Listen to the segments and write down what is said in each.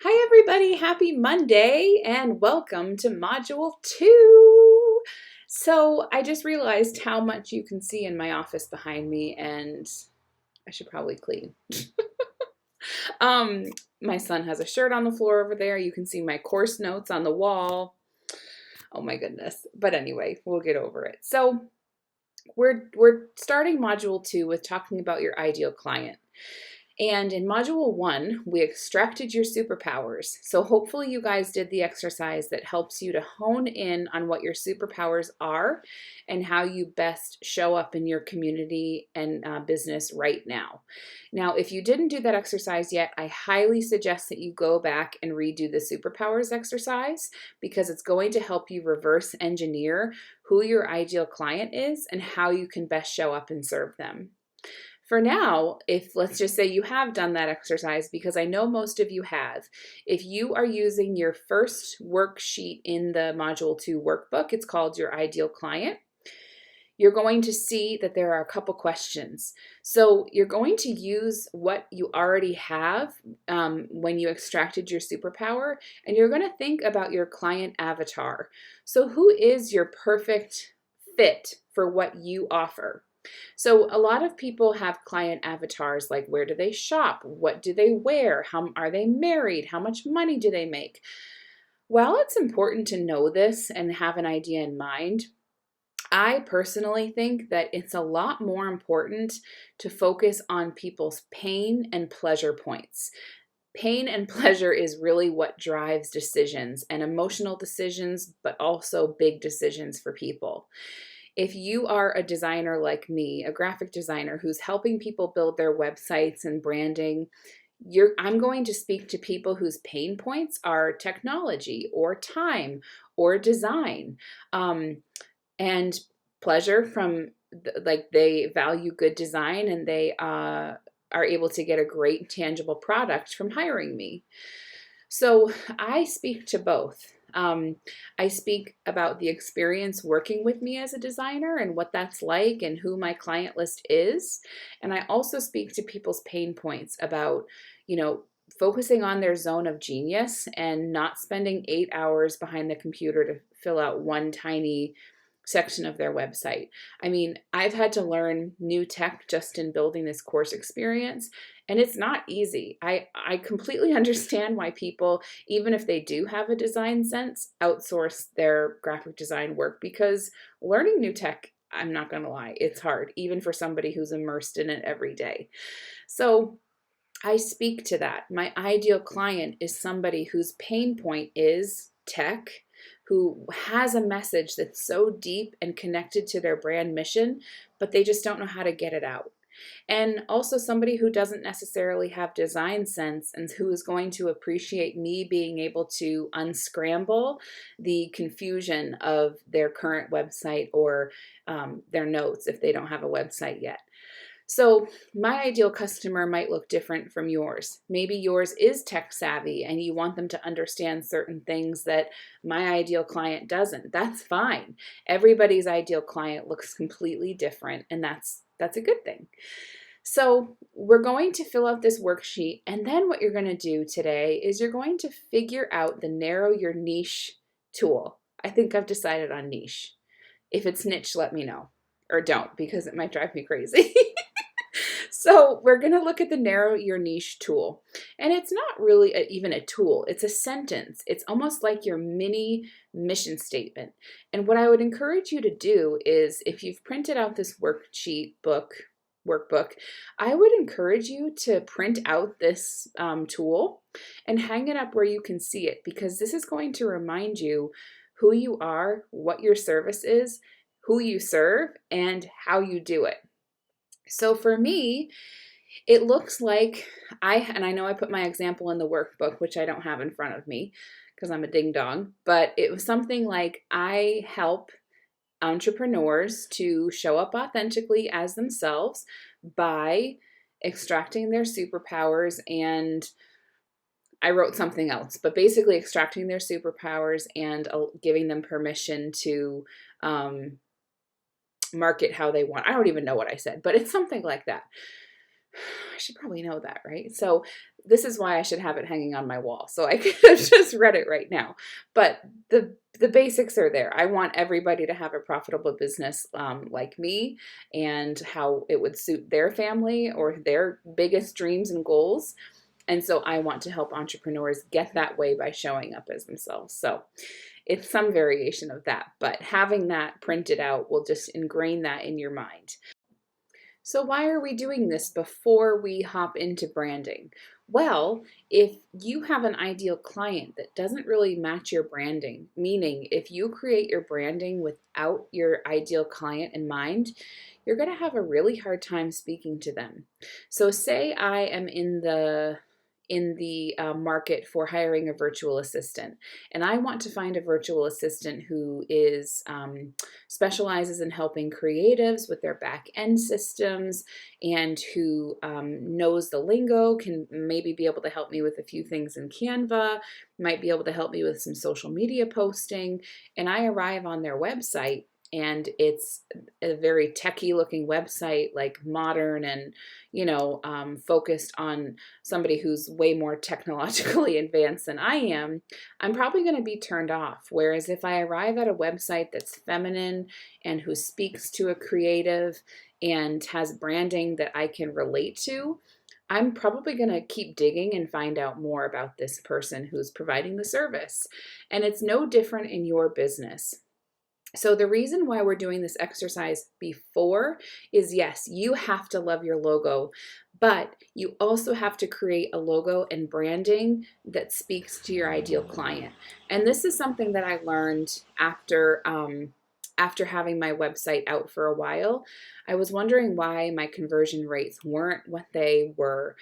Hi everybody, happy Monday and welcome to Module 2. So I just realized how much you can see in my office behind me and I should probably clean. Um, my son has a shirt on the floor over there. You can see my course notes on the wall. Oh my goodness. But anyway, we'll get over it. So we're starting Module 2 with talking about your ideal client. And in Module 1, we extracted your superpowers. So hopefully you guys did the exercise that helps you to hone in on what your superpowers are and how you best show up in your community and business right now. Now, if you didn't do that exercise yet, I highly suggest that you go back and redo the superpowers exercise because it's going to help you reverse engineer who your ideal client is and how you can best show up and serve them. For now, if let's just say you have done that exercise, because I know most of you have, if you are using your first worksheet in the Module 2 workbook, it's called Your Ideal Client, you're going to see that there are a couple questions. So you're going to use what you already have when you extracted your superpower, and you're going to think about your client avatar. So who is your perfect fit for what you offer? So a lot of people have client avatars like where do they shop? What do they wear? How are they married? How much money do they make? While it's important to know this and have an idea in mind, I personally think that it's a lot more important to focus on people's pain and pleasure points. Pain and pleasure is really what drives decisions and emotional decisions, but also big decisions for people. If you are a designer like me, a graphic designer who's helping people build their websites and branding, I'm going to speak to people whose pain points are technology or time or design. And pleasure from like they value good design and they are able to get a great tangible product from hiring me. So I speak to both. I speak about the experience working with me as a designer and what that's like and who my client list is. And I also speak to people's pain points about, focusing on their zone of genius and not spending 8 hours behind the computer to fill out one tiny section of their website. I mean, I've had to learn new tech just in building this course experience, and it's not easy. I completely understand why people, even if they do have a design sense, outsource their graphic design work because learning new tech, I'm not going to lie, it's hard, even for somebody who's immersed in it every day. So I speak to that. My ideal client is somebody whose pain point is tech, who has a message that's so deep and connected to their brand mission, but they just don't know how to get it out. And also somebody who doesn't necessarily have design sense and who is going to appreciate me being able to unscramble the confusion of their current website or their notes if they don't have a website yet. So my ideal customer might look different from yours. Maybe yours is tech savvy and you want them to understand certain things that my ideal client doesn't. That's fine. Everybody's ideal client looks completely different, and that's a good thing. So we're going to fill out this worksheet, and then what you're going to do today is you're going to figure out the narrow your niche tool. I think I've decided on niche. If it's niche, let me know. Or don't, because it might drive me crazy. So we're going to look at the narrow your niche tool. And it's not really even a tool. It's a sentence. It's almost like your mini mission statement. And what I would encourage you to do is if you've printed out this workbook, I would encourage you to print out this tool and hang it up where you can see it, because this is going to remind you who you are, what your service is, who you serve, and how you do it. So for me, it looks like I know I put my example in the workbook, which I don't have in front of me because I'm a ding dong, but it was something like I help entrepreneurs to show up authentically as themselves by extracting their superpowers, and I wrote something else, but basically extracting their superpowers and giving them permission to market how they want. I don't even know what I said, but it's something like that. should probably know that, right? So this is why I should have it hanging on my wall. So I could have just read it right now. But the basics are there. I want everybody to have a profitable business like me, and how it would suit their family or their biggest dreams and goals. And so I want to help entrepreneurs get that way by showing up as themselves. So it's some variation of that, but having that printed out will just ingrain that in your mind. So why are we doing this before we hop into branding? Well, if you have an ideal client that doesn't really match your branding, meaning if you create your branding without your ideal client in mind, you're going to have a really hard time speaking to them. So say I am in the market for hiring a virtual assistant, and I want to find a virtual assistant who is specializes in helping creatives with their back end systems, and who knows the lingo, can maybe be able to help me with a few things in Canva, might be able to help me with some social media posting. And I arrive on their website, and it's a very techie looking website, like modern and, focused on somebody who's way more technologically advanced than I am. I'm probably going to be turned off. Whereas if I arrive at a website that's feminine and who speaks to a creative and has branding that I can relate to, I'm probably going to keep digging and find out more about this person who's providing the service. And it's no different in your business. So the reason why we're doing this exercise before is, yes, you have to love your logo, but you also have to create a logo and branding that speaks to your ideal client. And this is something that I learned after having my website out for a while. I was wondering why my conversion rates weren't what they were.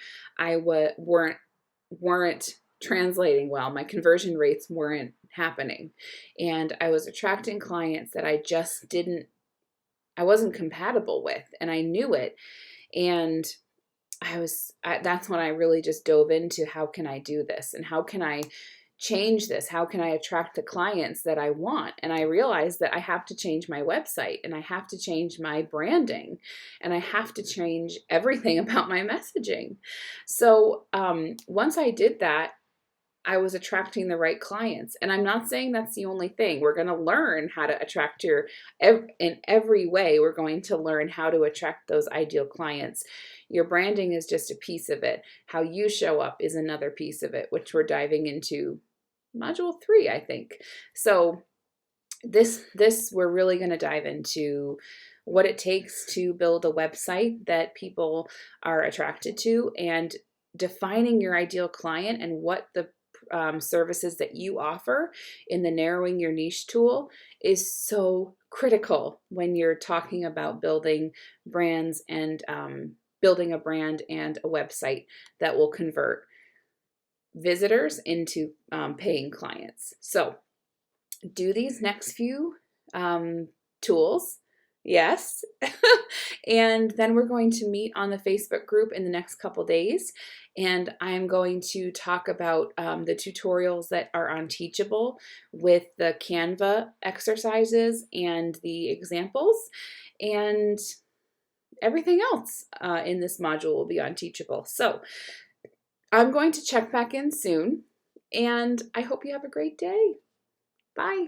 Weren't translating well. My conversion rates weren't happening, and I was attracting clients that I wasn't compatible with, and I knew it. And that's when I really just dove into, how can I do this, and how can I change this? How can I attract the clients that I want? And I realized that I have to change my website, and I have to change my branding, and I have to change everything about my messaging. So once I did that, I was attracting the right clients. And I'm not saying that's the only thing. We're going to learn how to attract in every way, we're going to learn how to attract those ideal clients. Your branding is just a piece of it. How you show up is another piece of it, which we're diving into module 3, I think. So this we're really going to dive into what it takes to build a website that people are attracted to, and defining your ideal client and what the services that you offer in the narrowing your niche tool is so critical when you're talking about building brands and building a brand and a website that will convert visitors into paying clients. So do these next few tools. Yes. And then we're going to meet on the Facebook group in the next couple days. And I'm going to talk about the tutorials that are on Teachable with the Canva exercises and the examples. And everything else in this module will be on Teachable. So I'm going to check back in soon. And I hope you have a great day. Bye.